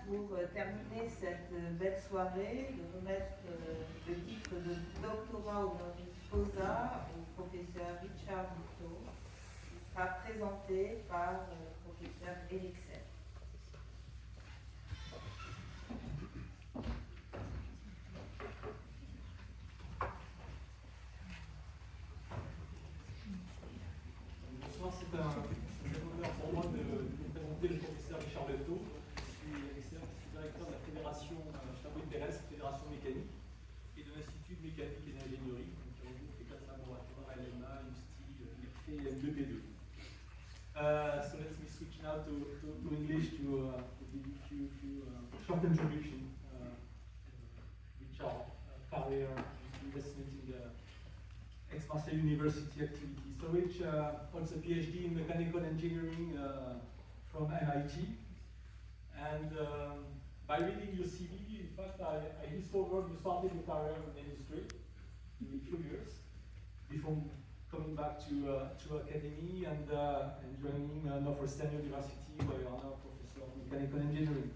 pour terminer cette belle soirée, de remettre le titre de doctorat honoris causa au professeur Richard Buteau, qui sera présenté par le professeur Eriksen. Bonsoir, c'est un honneur pour moi de vous présenter le professeur Richard Buteau. Je suis directeur de la Fédération Chabois-Terrestre, Fédération mécanique, et de l'Institut de mécanique et d'ingénierie, qui regroupe les 4 laboratoires LMA, USTI, IRFE et M2P2. So let me switch now to English to give you a short introduction. Richard, career, investment in the Aix-Marseille University activities. So Rich holds a PhD in mechanical engineering from MIT. And by reading your CV, in fact, I discovered you started your career in industry in a few years before coming back to academy and joining Northwestern University, where you are now professor of mechanical engineering.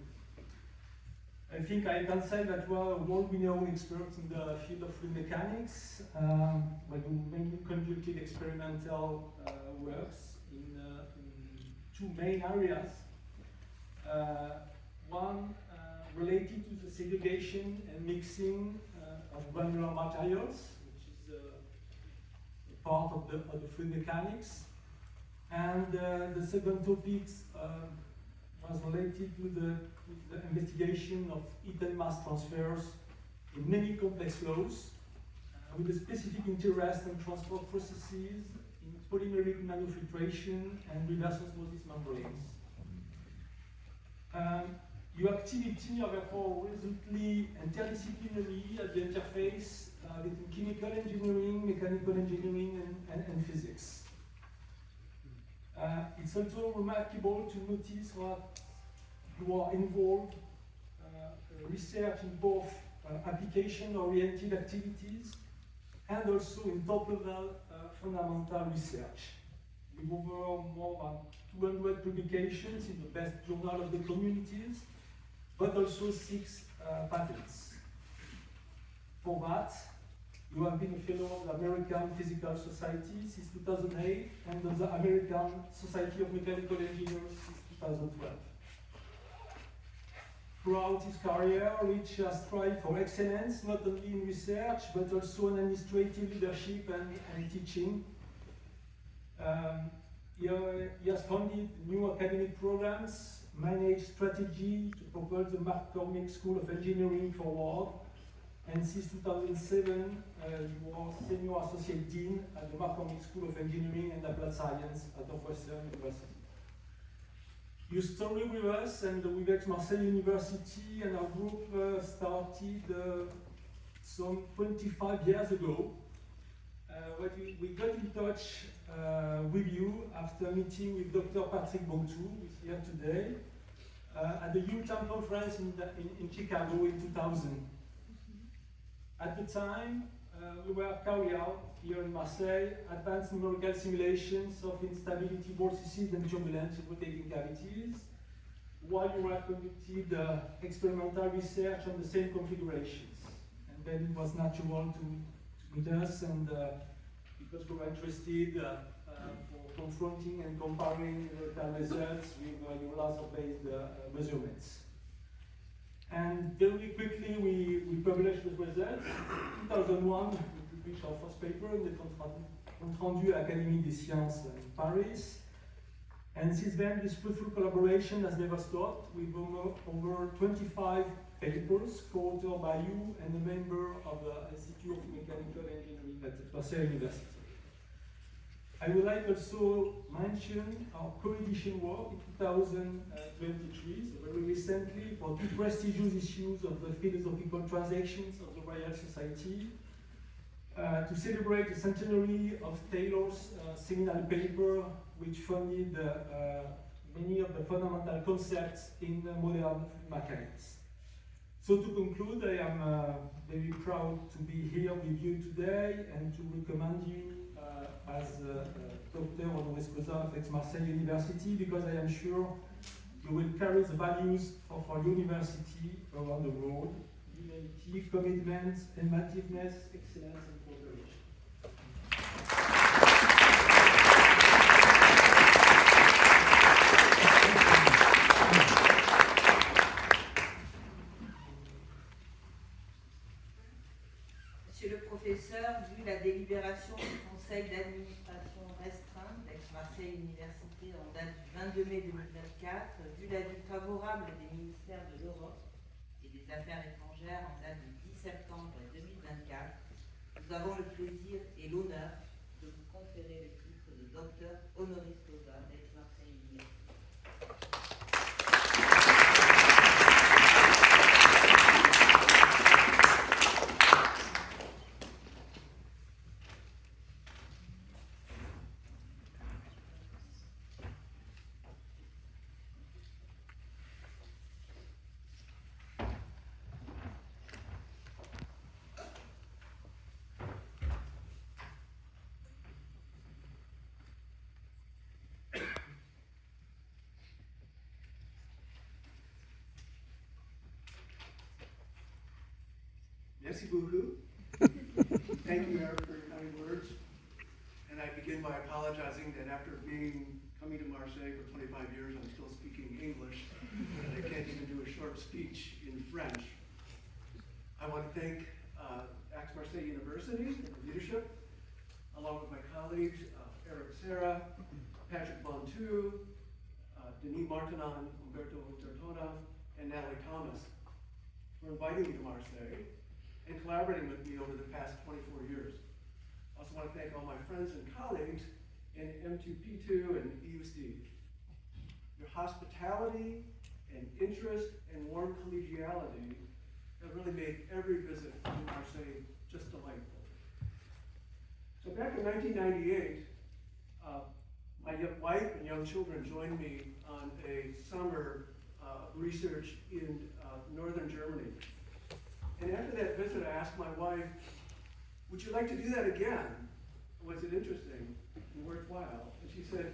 I think I can say that you are a world-renowned expert in the field of fluid mechanics, where you mainly conducted experimental works in two main areas. One related to the segregation and mixing of granular materials, which is a part of the fluid mechanics. And the second topic was related to the investigation of heat and mass transfers in many complex flows, with a specific interest in transport processes in polymeric nanofiltration and reverse osmosis membranes. Your activity are therefore resultantly interdisciplinary at the interface between chemical engineering, mechanical engineering, and physics. It's also remarkable to notice that you are involved research in both application-oriented activities and also in top-level fundamental research, with over more than 200 publications in the best journal of the communities, but also 6 patents. For that, you have been a fellow of the American Physical Society since 2008 and of the American Society of Mechanical Engineers since 2012. Throughout his career, Rich has strived for excellence, not only in research, but also in administrative leadership and teaching. He has founded new academic programs, managed strategy to propel the McCormick School of Engineering forward, and since 2007, you are Senior Associate Dean at the McCormick School of Engineering and Applied Science at Northwestern University. You story with us and with Aix-Marseille University and our group started some 25 years ago. We got in touch with you after meeting with Dr. Patrick Bontou, who is here today, at the UTAM conference in Chicago in 2000. At the time, we were carrying out here in Marseille advanced numerical simulations of instability vortices and turbulence in rotating cavities, while you were conducting experimental research on the same configurations. And then it was natural to meet us, and because we were interested for confronting and comparing numerical results with your laser-based measurements. And very quickly we published the results. In 2001, we published our first paper in the Compte Rendu à l'Académie des Sciences in Paris. And since then, this fruitful collaboration has never stopped, with over 25 papers co-authored by you and a member of the Institute of Mechanical Engineering at Aix-Marseille University. I would like also mention our co-edition work in 2023, so very recently, for two prestigious issues of the Philosophical Transactions of the Royal Society, to celebrate the centenary of Taylor's seminal paper, which funded many of the fundamental concepts in modern mechanics. So to conclude, I am very proud to be here with you today and to recommend you as Doctor honoris causa of Aix-Marseille University, because I am sure You will carry the values of our university around the world: humanity, commitment, inventiveness, excellence, and cooperation. Monsieur le professeur, vu la délibération du Conseil d'administration restreint d'Aix-Marseille Université en date du 22 mai 2024, vu l'avis favorable des ministères de l'Europe et des Affaires étrangères en date du 10 septembre 2024, nous avons le plaisir et l'honneur de vous conférer le titre de docteur honoris causa d'Aix-Marseille Université. Merci beaucoup. Thank you, Eric, for your kind words. And I begin by apologizing that after coming to Marseille for 25 years, I'm still speaking English, and I can't even do a short speech in French. I want to thank Aix-Marseille University for the leadership, along with my colleagues, Eric Serra, Patrick Bontu, Denis Martinon, Umberto Tortona, and Natalie Thomas, for inviting me to Marseille and collaborating with me over the past 24 years. I also want to thank all my friends and colleagues in M2P2 and EUSD. Your hospitality and interest and warm collegiality have really made every visit to Marseille just delightful. So back in 1998, my wife and young children joined me on a summer research in northern Germany. And after that visit, I asked my wife, would you like to do that again? Was it interesting and worthwhile? And she said,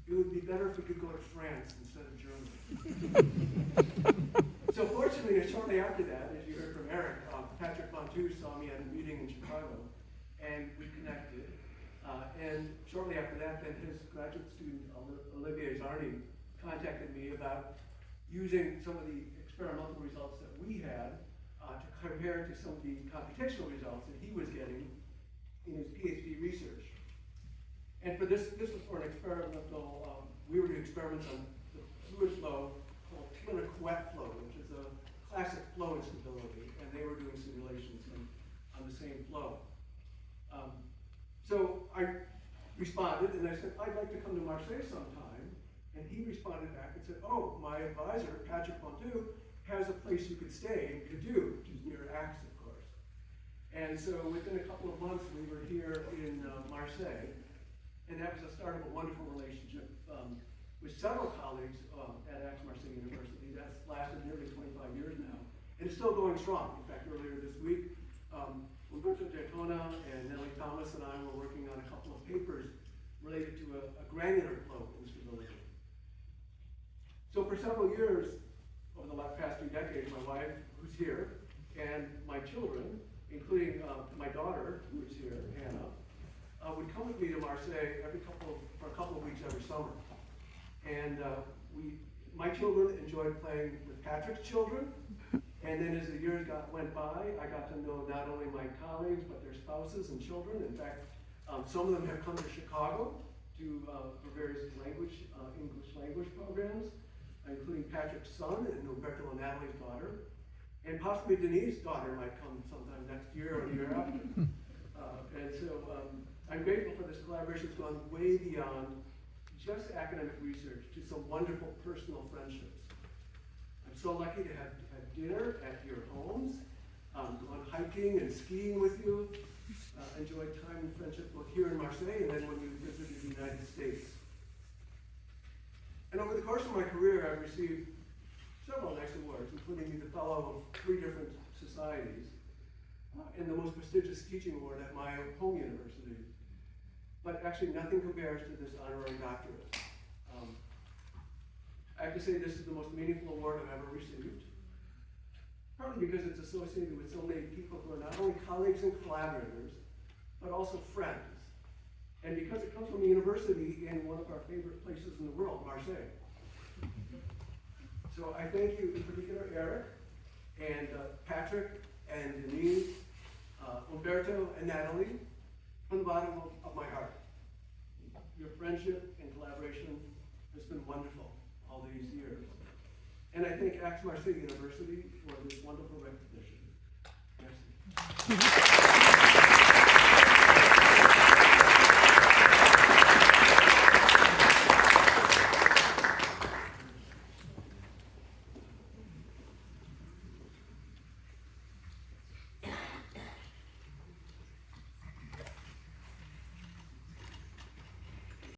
it would be better if we could go to France instead of Germany. So fortunately, shortly after that, as you heard from Eric, Patrick Bontu saw me at a meeting in Chicago, and we connected. And shortly after that, then his graduate student, Olivier Zarni, contacted me about using some of the experimental results that we had to compare to some of the computational results that he was getting in his PhD research. And for this was for an experimental, we were doing experiments on the fluid flow called clinic wet flow, which is a classic flow instability, and they were doing simulations on the same flow. So I responded and I said, I'd like to come to Marseille sometime. And he responded back and said, oh, my advisor, Patrick Bontu, has a place you could stay and could do, which is near Aix, of course. And so within a couple of months, we were here in Marseille, and that was the start of a wonderful relationship with several colleagues at Aix-Marseille University. That's lasted nearly 25 years now, and it's still going strong. In fact, earlier this week, Umberto Tortona and Natalie Thomas and I were working on a couple of papers related to a granular flow instability. So for several years, over the past 2 decades, my wife, who's here, and my children, including my daughter, who is here, Hannah, would come with me to Marseille for a couple of weeks every summer. And my children enjoyed playing with Patrick's children, and then as the years went by, I got to know not only my colleagues, but their spouses and children. In fact, some of them have come to Chicago for various English language programs, including Patrick's son and Umberto and Natalie's daughter. And possibly Denise's daughter might come sometime next year or the year after. And so I'm grateful for this collaboration. It's gone way beyond just academic research to some wonderful personal friendships. I'm so lucky to have dinner at your homes, gone hiking and skiing with you, enjoyed time and friendship both here in Marseille and then when we visited the United States. And over the course of my career, I've received several nice awards, including being the fellow of 3 different societies, and the most prestigious teaching award at my home university. But actually nothing compares to this honorary doctorate. I have to say this is the most meaningful award I've ever received. Partly because it's associated with so many people who are not only colleagues and collaborators, but also friends. And because it comes from a university in one of our favorite places in the world, Marseille. So I thank you, in particular, Eric, and Patrick, and Denise, Umberto, and Natalie, from the bottom of my heart. Your friendship and collaboration has been wonderful all these years. And I thank Aix-Marseille University for this wonderful recognition. Merci.